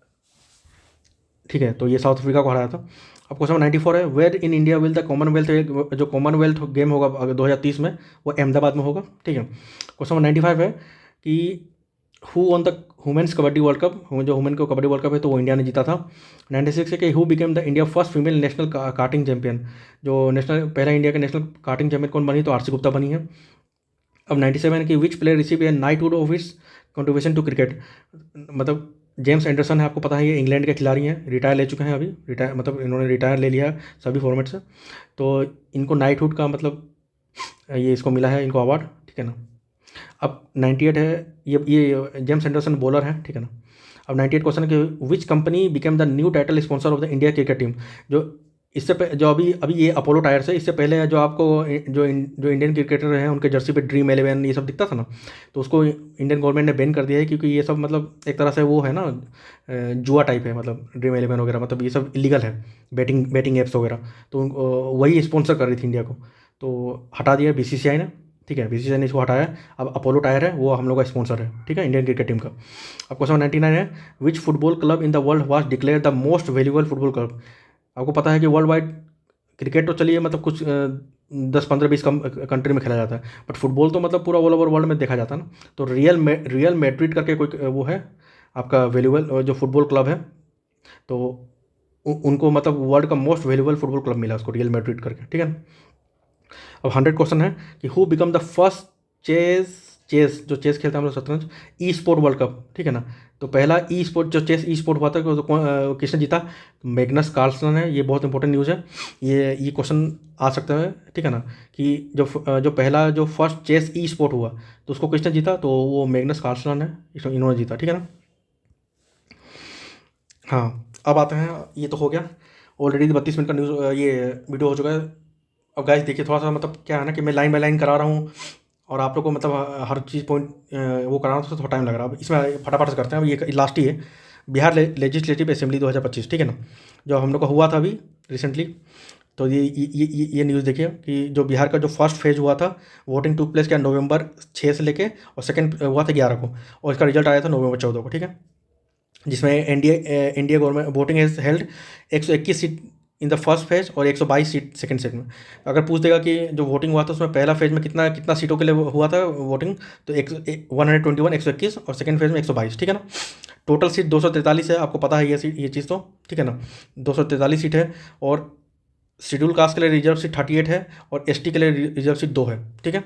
ठीक है, तो ये साउथ अफ्रीका को हराया था। अब क्वेश्चन 94 है, where in India will the Commonwealth, जो कॉमनवेल्थ गेम होगा 2030 में, वो अहमदाबाद में होगा, ठीक है। क्वेश्चन 95 है कि who won the women's kabaddi world cup, जो वुमेन को कबड्डी वर्ल्ड कप है तो वो इंडिया ने जीता था। 96 है कि who became the India first female national karting champion, जो नेशनल पहला इंडिया के नेशनल कार्टिंग चैंपियन कौन बनी, तो आरसी गुप्ता बनी है। अब 97 है कि विच player receive a knighthood of his contribution to cricket, मतलब जेम्स एंडरसन है, आपको पता है ये इंग्लैंड के खिलाड़ी हैं, रिटायर ले चुके हैं अभी, रिटायर मतलब इन्होंने रिटायर ले लिया सभी फॉर्मेट से, तो इनको नाइटहुड का मतलब ये इसको मिला है इनको अवार्ड, ठीक है ना। अब 98 है, ये जेम्स एंडरसन बॉलर हैं, ठीक है ना। अब 98 क्वेश्चन है कि which company became the new title sponsor of the India cricket team, जो जो अभी अभी ये अपोलो टायर्स है, इससे पहले जो आपको जो इंडियन क्रिकेटर हैं उनके जर्सी पे ड्रीम 11 ये सब दिखता था ना, तो उसको इंडियन गवर्नमेंट ने बैन कर दिया है, क्योंकि ये सब मतलब एक तरह से वो है ना, जुआ टाइप है, मतलब ड्रीम 11 वगैरह, मतलब ये सब इलीगल है, बेटिंग एप्स वगैरह, तो वही स्पॉन्सर कर रही थी इंडिया को, तो हटा दिया बीसीसीआई ने, ठीक है, बीसीसीआई ने इसको हटाया। अब अपोलो टायर है वो हम लोग का स्पॉन्सर है, ठीक है, इंडियन क्रिकेट टीम का। अब क्वेश्चन 99 है, which football club in the world was declare the most valuable football club. आपको पता है कि वर्ल्ड वाइड क्रिकेट तो चलिए मतलब कुछ 10-15-20 कंट्री में खेला जाता है, बट फुटबॉल तो मतलब पूरा ऑल ओवर वर्ल्ड में देखा जाता है ना, तो रियल मैड्रिड करके कोई वो है आपका वैल्यूएबल जो फुटबॉल क्लब है, तो उनको मतलब वर्ल्ड का मोस्ट वैल्यूएबल फुटबॉल क्लब मिला उसको, रियल मैड्रिड करके, ठीक है। अब 100 क्वेश्चन है कि who become the first chess जो चेस खेलते हैं हम लोग शतरंज, ई स्पोर्ट वर्ल्ड कप, ठीक है ना। तो पहला ई स्पोर्ट जो चेस ई स्पोर्ट हुआ था, किसने जीता, मैग्नस कार्लसन है, ये बहुत इंपॉर्टेंट न्यूज़ है, ये क्वेश्चन आ सकता है, ठीक है ना, कि जो पहला जो फर्स्ट चेस ई स्पोर्ट हुआ तो उसको किसने जीता, तो वो मैग्नस कार्लसन है, इन्होंने जीता, ठीक है ना। हाँ, अब आते हैं, ये तो हो गया ऑलरेडी 32 मिनट का न्यूज़ ये वीडियो हो चुका है। अब गाइस देखिए, थोड़ा सा मतलब क्या है ना कि मैं लाइन बाय लाइन करा रहा हूँ और आप लोग को मतलब हर चीज़ पॉइंट वो करा रहा हूँ, तो थोड़ा टाइम लग रहा है। अब इसमें फटाफट से करते हैं, अब ये लास्ट ही है, बिहार लेजिस्लेटिव असेंबली 2025, ठीक है ना, जो हम लोग का हुआ था अभी रिसेंटली। तो ये न्यूज़ देखिए कि जो बिहार का जो फर्स्ट फेज हुआ था, वोटिंग टू प्लेस क्या नवंबर 6 से लेके, और सेकंड हुआ था 11 को, और इसका रिजल्ट आया था नवंबर 14 को, ठीक है, जिसमें India government voting has held 121 seat in the first phase और 122 सीट सेकंड सेट में। अगर पूछ देगा कि जो वोटिंग हुआ था उसमें पहला फेज में कितना सीटों के लिए हुआ था वोटिंग, तो 121 121, और सेकंड फेज में 122, ठीक है ना। टोटल सीट 243 है, आपको पता है ये चीज़ तो, ठीक है ना, 243 सीट है, और शेड्यूल कास्ट के लिए रिजर्व सीट 38 है, और एसटी के लिए रिजर्व सीट 2 है, ठीक है।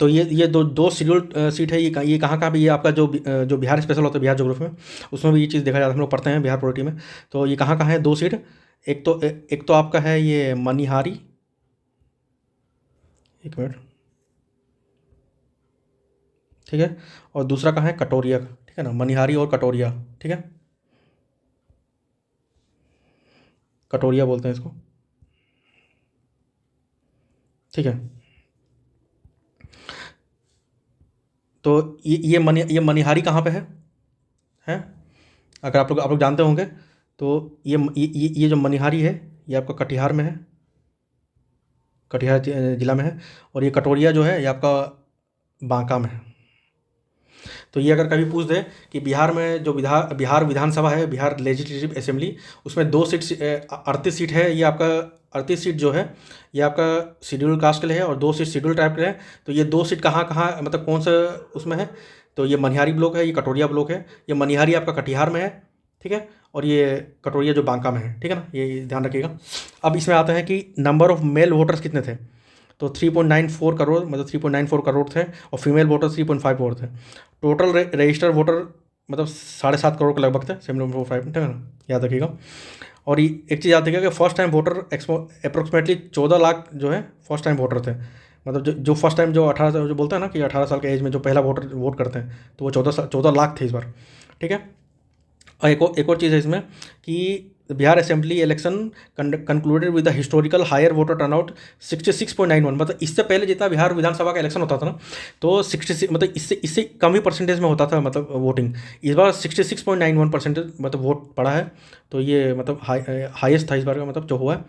तो ये दो शेड्यूल्ड सीट है, ये कहाँ भी, ये आपका जो बिहार स्पेशल होता है बिहार ज्योग्राफी में, उसमें भी ये चीज़ देखा जाता है, हम लोग पढ़ते हैं बिहार पॉलिटी में। तो ये कहाँ है 2 सीट, एक तो आपका है ये मनिहारी, एक मिनट, ठीक है, और दूसरा कहाँ है कटोरिया, ठीक है ना, मनिहारी और कटोरिया, ठीक है, कटोरिया बोलते हैं इसको, ठीक है। तो ये मनिहारी कहाँ पे है, अगर आप लोग जानते होंगे, तो ये जो मनिहारी है ये आपका कटिहार में है, कटिहार जिला में है, और ये कटोरिया जो है ये आपका बांका में है। तो ये अगर कभी पूछ दे कि बिहार में जो बिहार विधानसभा है, बिहार लेजिस्लेटिव असेंबली, उसमें 2 सीट 38 सीट है, ये आपका 38 सीट जो है ये आपका शेड्यूल कास्ट के लिए है, और 2 सीट शेड्यूल ट्राइब के लिए है। तो ये 2 सीट कहाँ मतलब कौन सा उसमें है, तो ये मनिहारी ब्लॉक है, ये कटोरिया ब्लॉक है, ये मनिहारी आपका कटिहार में है, ठीक है, और ये कटोरिया जो बांका में है, ठीक है ना, ये ध्यान रखिएगा। अब इसमें आता है कि नंबर ऑफ़ मेल वोटर्स कितने थे, तो 3.94 करोड़, मतलब 3.94 करोड़ थे, और फीमेल वोटर 3.5 करोड़ थे। टोटल रजिस्टर्ड वोटर मतलब 7.5 करोड़ के लगभग थे, 7.45, ठीक है ना, याद रखिएगा। और ये एक चीज़ याद रखिएगा कि first time voter approximately 14 lakh जो है फर्स्ट टाइम वोटर थे, मतलब जो फर्स्ट टाइम जो 18 जो बोलते हैं ना कि 18 साल के एज में जो पहला वोट करते हैं, तो वो 14 लाख थे इस बार, ठीक है। और एक और चीज़ है इसमें कि Bihar assembly election concluded with the historical higher voter turnout 66.91। मतलब इससे पहले जितना बिहार विधानसभा का इलेक्शन होता था ना, तो 66 मतलब इससे कम ही परसेंटेज में होता था मतलब वोटिंग। इस बार 66.91% मतलब वोट पड़ा है। तो ये मतलब हाईएस्ट था इस बार का मतलब जो हुआ है,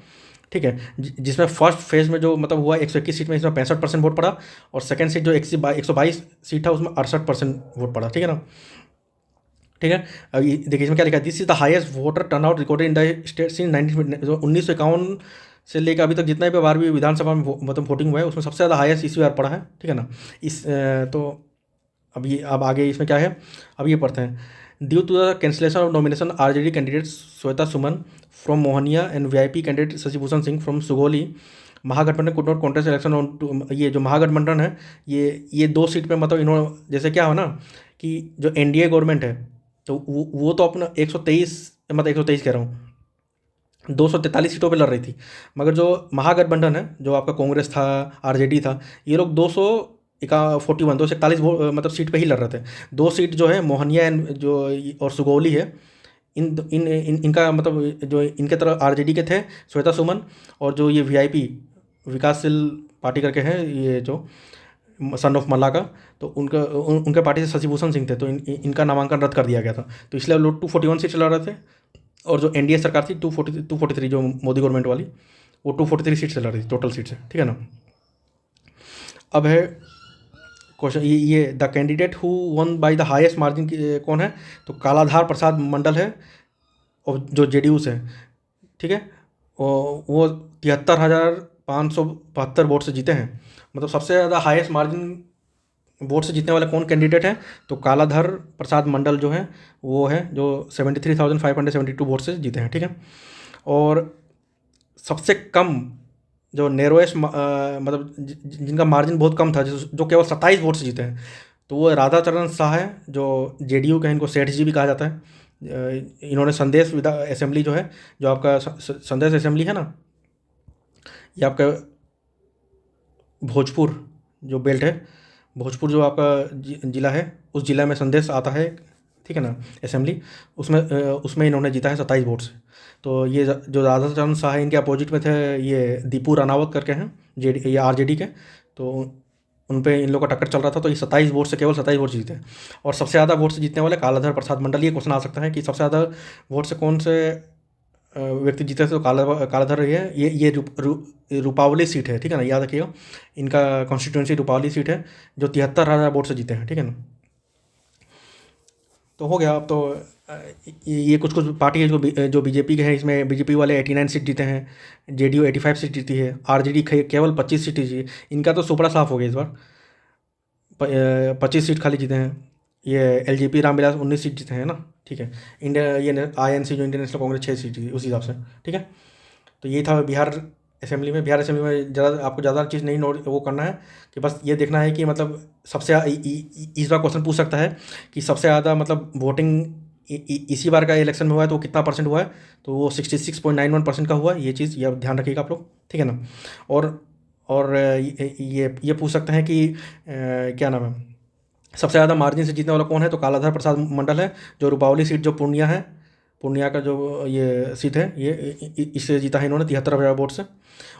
ठीक है। जिसमें फर्स्ट फेज़ में जो मतलब हुआ 121 सीट में, इसमें 65% वोट पड़ा। और सेकंड सीट जो 122 सीट था उसमें 68% वोट पड़ा, ठीक है ना। ठीक है, अब ये देखिए इसमें क्या लिखा है, this is the highest voter turnout recorded in the state since 1951 से लेकर अभी तक जितना भी बार भी विधानसभा में मतलब वोटिंग हुआ है उसमें सबसे ज़्यादा हाईएस्ट इसी बार पड़ा है, ठीक है ना। तो अब आगे इसमें क्या है, अब ये पढ़ते हैं। Due to the cancellation of nomination RJD candidate Shweta Suman from Mohania and VIP candidate Shashibhushan Singh from Sugauli, Mahagathbandhan could not contest election on. ये जो महागठबंधन है, ये 2 सीट पे मतलब इन्होंने, जैसे क्या हो ना कि जो एनडीए गवर्नमेंट है तो वो तो अपना 123 मतलब 123 कह रहा हूँ, 243 सीटों पे लड़ रही थी। मगर जो महागठबंधन है, जो आपका कांग्रेस था, आरजेडी था, ये लोग 241 241 मतलब सीट पे ही लड़ रहे थे। 2 सीट जो है मोहनिया जो और सुगौली है, इनका मतलब जो इनके तरफ आरजेडी के थे श्वेता सुमन, और जो ये वीआईपी विकासशील पार्टी करके हैं, ये जो सन ऑफ मल्ला का, तो उनके पार्टी से शशिभूषण सिंह थे, तो इनका नामांकन रद्द कर दिया गया था। तो इसलिए लोग 241 सीट लड़ रहे थे। और जो एनडीए सरकार थी 243 जो मोदी गवर्नमेंट वाली, वो 243 सीट से लड़ रही थी टोटल सीट से, ठीक है ना। अब है क्वेश्चन, ये the candidate who one by the highest margin कौन है, तो कालाधार प्रसाद मंडल है, और जो जेडीयू से है, ठीक है। और वो 73,572 वोट से जीते हैं। मतलब सबसे ज़्यादा हाईएस्ट मार्जिन वोट से जीतने वाले कौन कैंडिडेट हैं, तो कालाधर प्रसाद मंडल जो है वो है, जो 73,572 वोट से जीते हैं, ठीक है। और सबसे कम जो नेरोएस्ट मतलब जिनका मार्जिन बहुत कम था, जो केवल 27 वोट से जीते हैं, तो वो राधा चरण शाह है, जो जेडीयू के हैं, इनको सेठ जी भी कहा जाता है। इन्होंने संदेश विधा असेंबली जो है, जो आपका संदेश असेंबली है ना, ये आपका भोजपुर जो बेल्ट है, भोजपुर जो आपका ज़िला है, उस ज़िला में संदेश आता है, ठीक है ना, असेंबली। उसमें इन्होंने जीता है 27 वोट से। तो ये जो राधा चरण शाह है, इनके अपोजिट में थे ये दीपू रानावत करके हैं, ये आरजेडी के। तो उन पे इन लोगों का टक्कर चल रहा था, तो ये 27 वोट से, केवल 27 वोट से जीते हैं। और सबसे ज़्यादा वोट से जीतने वाले कालाधर प्रसाद मंडल। ये क्वेश्चन आ सकता है कि सबसे ज़्यादा वोट से कौन से व्यक्ति जीते थे, तो कालाधर रही है। ये रूपावली सीट है, ठीक है ना, याद रखिएगा। इनका कॉन्स्टिट्यूंसी रूपावली सीट है, जो 73,000 वोट से जीते हैं, ठीक है ना। तो हो गया। अब तो ये कुछ कुछ पार्टी है जो बीजेपी के हैं, इसमें बीजेपी वाले 89 सीट जीते हैं, जेडीयू 85 सीट जीती है, आरजेडी केवल 25 सीट जीती है। इनका तो सुपड़ा साफ हो गया इस बार, 25 सीट खाली जीते हैं। ये एलजेपी रामविलास 19 सीट जीते हैं ना, ठीक है। इंडिया ये आईएनसी जो इंडियन नेशनल कांग्रेस 6 सीट जीती, उसी हिसाब से, ठीक है। तो ये था बिहार असेंबली में। ज़्यादा आपको ज़्यादा चीज़ नहीं नोट वो करना है, कि बस ये देखना है कि मतलब सबसे इस बार क्वेश्चन पूछ सकता है कि सबसे ज़्यादा मतलब वोटिंग इसी बार का इलेक्शन में हुआ है, तो कितना परसेंट हुआ है, तो वो 66.91% का हुआ है। ये चीज़ ये ध्यान रखिएगा आप लोग, ठीक है ना। और ये पूछ सकते हैं कि क्या नाम है, सबसे ज़्यादा मार्जिन से जीतने वाला कौन है, तो कालाधर प्रसाद मंडल है, जो रूपावली सीट जो पूर्णिया है, पूर्णिया का जो ये सीट है, ये इससे जीता है इन्होंने 73,000 वोट से।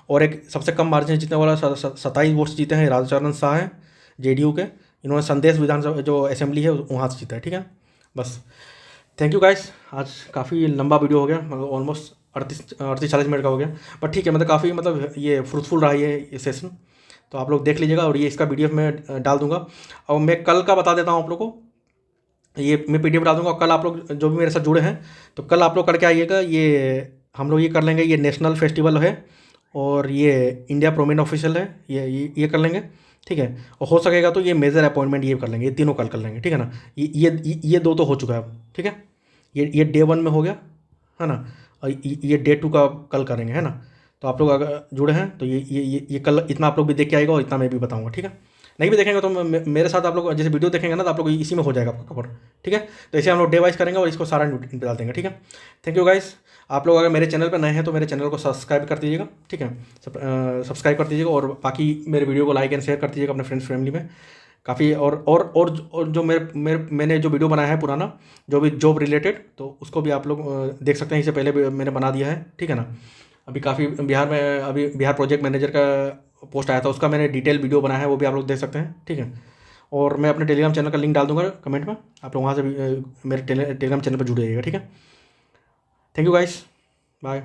और एक सबसे कम मार्जिन से जीतने वाला 27 वोट से जीते हैं, राधाचरण शाह है, जेडीयू के। इन्होंने संदेश विधानसभा जो असेंबली है वहाँ से जीता है, ठीक है। बस, थैंक यू गाइस। आज काफ़ी लंबा वीडियो हो गया, मतलब ऑलमोस्ट 38-40 मिनट का हो गया, पर ठीक है, मतलब काफ़ी मतलब ये फ्रूटफुल रहा ये सेशन। तो आप लोग देख लीजिएगा, और ये इसका PDF में डाल दूंगा। और मैं कल का बता देता हूँ आप लोग को, ये मैं PDF डाल दूंगा। कल आप लोग जो भी मेरे साथ जुड़े हैं, तो कल आप लोग करके आइएगा। ये हम लोग ये कर लेंगे, ये नेशनल फेस्टिवल है, और ये इंडिया प्रोमिन ऑफिशियल है, ये कर लेंगे, ठीक है। और हो सकेगा तो ये मेजर अपॉइंटमेंट ये कर लेंगे, ये तीनों कल कर लेंगे, ठीक है ना। ये 2 तो हो चुका है अब, ठीक है। ये डे 1 में हो गया, है ना। और ये डे 2 का कल करेंगे, है ना। तो आप लोग अगर जुड़े हैं तो ये कल इतना आप लोग भी देख के आएगा, और इतना मैं भी बताऊँगा, ठीक है। नहीं भी देखेंगे तो मेरे साथ आप लोग जैसे वीडियो देखेंगे ना, तो आप लोग इसी में हो जाएगा आपका कवर, ठीक है। तो इसे हम लोग डे वाइज करेंगे, और इसको सारा इन डाल देंगे, ठीक है। Thank you guys. आप लोग अगर मेरे चैनल पर नए हैं तो मेरे चैनल को सब्सक्राइब कर दीजिएगा, ठीक है। सब्सक्राइब कर दीजिएगा, और बाकी मेरे वीडियो को लाइक एंड शेयर कर दीजिएगा अपने फ्रेंड्स फैमिली में। काफ़ी और जो मैंने जो वीडियो बनाया है पुराना, जो भी जॉब रिलेटेड, तो उसको भी आप लोग देख सकते हैं। इससे पहले भी मैंने बना दिया है, ठीक है ना। अभी काफ़ी बिहार में, अभी बिहार प्रोजेक्ट मैनेजर का पोस्ट आया था, उसका मैंने डिटेल वीडियो बनाया है, वो भी आप लोग देख सकते हैं, ठीक है। और मैं अपने टेलीग्राम चैनल का लिंक डाल दूंगा कमेंट में, आप लोग वहाँ से भी मेरे टेलीग्राम चैनल पर जुड़ जाइएगा, ठीक है। Thank you guys, bye.